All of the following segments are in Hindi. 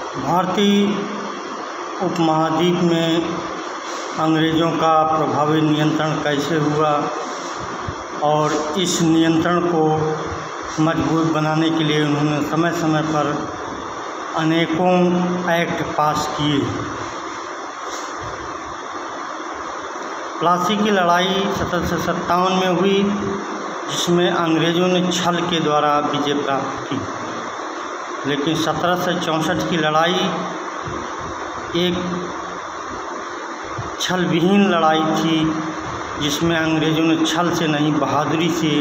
भारतीय उपमहाद्वीप में अंग्रेज़ों का प्रभावी नियंत्रण कैसे हुआ और इस नियंत्रण को मजबूत बनाने के लिए उन्होंने समय समय पर अनेकों एक्ट पास किए। प्लासी की लड़ाई 1757 में हुई, जिसमें अंग्रेज़ों ने छल के द्वारा विजय प्राप्त की। लेकिन 1764 की लड़ाई एक छल विहीन लड़ाई थी, जिसमें अंग्रेज़ों ने छल से नहीं बहादुरी से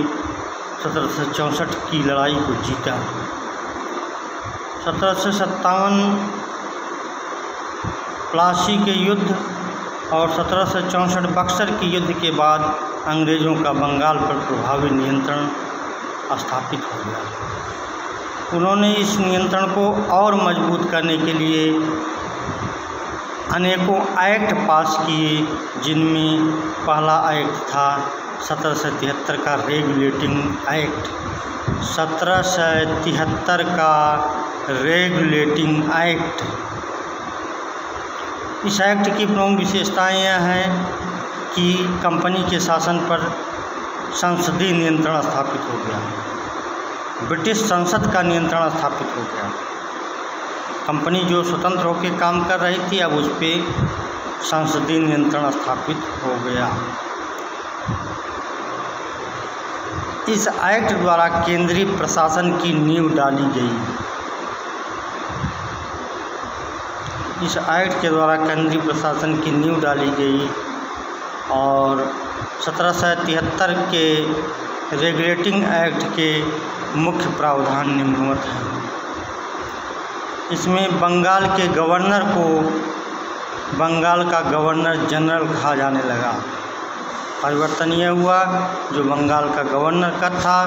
1764 की लड़ाई को जीता। 1757 प्लासी के युद्ध और 1764 बक्सर के युद्ध के बाद अंग्रेज़ों का बंगाल पर प्रभावी नियंत्रण स्थापित हो गया। उन्होंने इस नियंत्रण को और मजबूत करने के लिए अनेकों एक्ट पास किए, जिनमें पहला एक्ट था 1773 का रेगुलेटिंग एक्ट। 1773 का रेगुलेटिंग एक्ट। इस एक्ट की प्रमुख विशेषताएं यह हैं कि कंपनी के शासन पर संसदीय नियंत्रण स्थापित हो गया। ब्रिटिश संसद का नियंत्रण स्थापित हो गया। कंपनी जो स्वतंत्र होकर काम कर रही थी, अब उस पर संसदीय नियंत्रण स्थापित हो गया। इस एक्ट द्वारा केंद्रीय प्रशासन की नींव डाली गई। इस एक्ट के द्वारा केंद्रीय प्रशासन की नींव डाली गई और 1773 के रेगुलेटिंग एक्ट के मुख्य प्रावधान निम्नवत हैं। इसमें बंगाल के गवर्नर को बंगाल का गवर्नर जनरल कहा जाने लगा। परिवर्तन यह हुआ, जो बंगाल का गवर्नर का था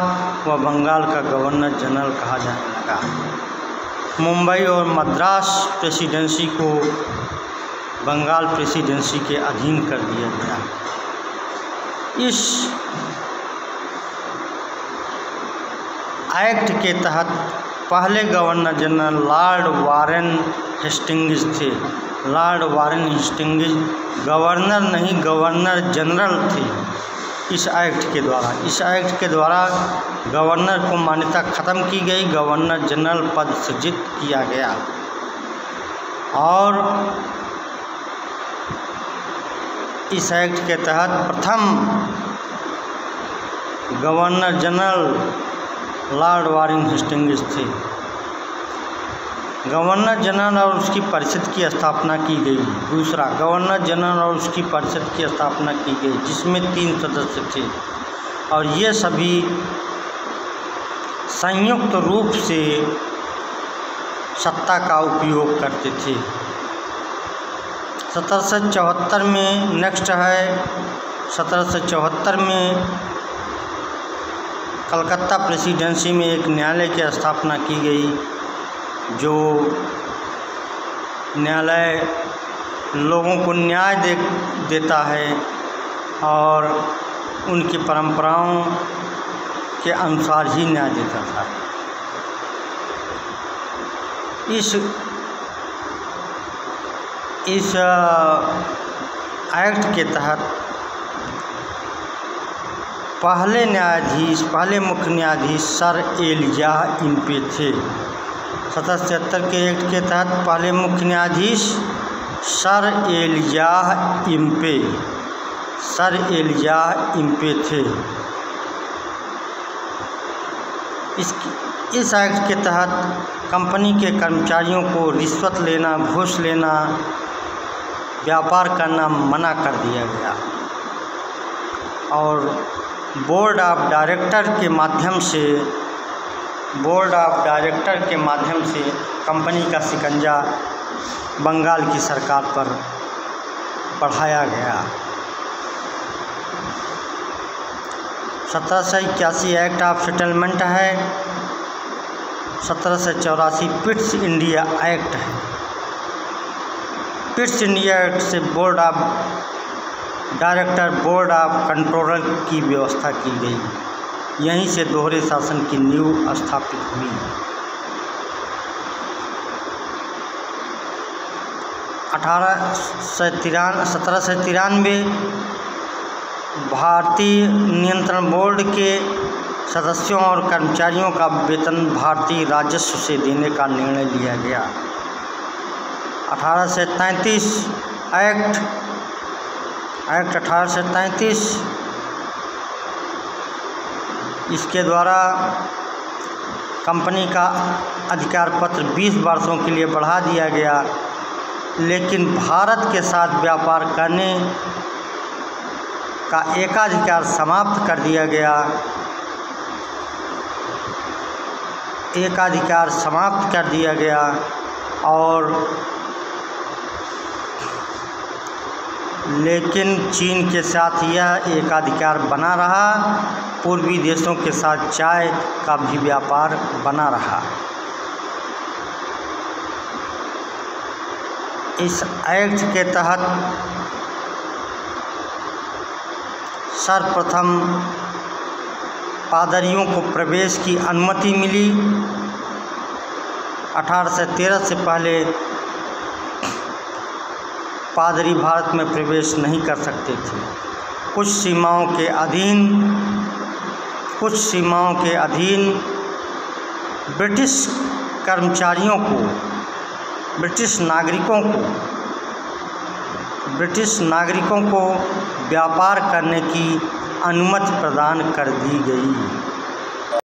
वह बंगाल का गवर्नर जनरल कहा जाने लगा। मुंबई और मद्रास प्रेसिडेंसी को बंगाल प्रेसिडेंसी के अधीन कर दिया गया। इस एक्ट के तहत पहले governor general Lord Warren Hastings थे। लॉर्ड वारेन हेस्टिंग्स गवर्नर नहीं, गवर्नर जनरल थे। इस एक्ट के द्वारा गवर्नर को मान्यता ख़त्म की गई, गवर्नर जनरल पद सृजित किया गया। और इस एक्ट के तहत प्रथम governor general Lord Warren Hastings थे। गवर्नर जनरल और उसकी परिषद की स्थापना की गई। दूसरा, गवर्नर जनरल और उसकी परिषद की स्थापना की गई, जिसमें 3 सदस्य थे और ये सभी संयुक्त रूप से सत्ता का उपयोग करते थे। 1774 में नेक्स्ट है 1774 में कलकत्ता प्रेसिडेंसी में एक न्यायालय की स्थापना की गई, जो न्यायालय लोगों को न्याय देता है और उनकी परंपराओं के अनुसार ही न्याय देता था। इस एक्ट के तहत पहले मुख्य न्यायाधीश सर एलियाह इम्पे थे। 1773 के एक्ट के तहत पहले मुख्य न्यायाधीश सर एलियाह इम्पे थे। इस एक्ट के तहत कंपनी के कर्मचारियों को रिश्वत लेना, घूस लेना, व्यापार करना मना कर दिया गया और बोर्ड ऑफ डायरेक्टर के माध्यम से कंपनी का शिकंजा बंगाल की सरकार पर बढ़ाया गया। 1781 एक्ट ऑफ सेटलमेंट है। 1784 पिट्स इंडिया एक्ट है। पिट्स इंडिया एक्ट से बोर्ड ऑफ कंट्रोलर की व्यवस्था की गई। यहीं से दोहरे शासन की नींव स्थापित हुई। 1793 भारतीय नियंत्रण बोर्ड के सदस्यों और कर्मचारियों का वेतन भारतीय राजस्व से देने का निर्णय लिया गया। 1833 एक्ट 1833, इसके द्वारा कंपनी का अधिकार पत्र 20 वर्षों के लिए बढ़ा दिया गया, लेकिन भारत के साथ व्यापार करने का एकाधिकार समाप्त कर दिया गया। एकाधिकार समाप्त कर दिया गया और लेकिन चीन के साथ यह एकाधिकार बना रहा। पूर्वी देशों के साथ चाय का भी व्यापार बना रहा। इस एक्ट के तहत सर्वप्रथम पादरियों को प्रवेश की अनुमति मिली। 1813 से पहले पादरी भारत में प्रवेश नहीं कर सकते थे। कुछ सीमाओं के अधीन ब्रिटिश कर्मचारियों को, ब्रिटिश नागरिकों को व्यापार करने की अनुमति प्रदान कर दी गई।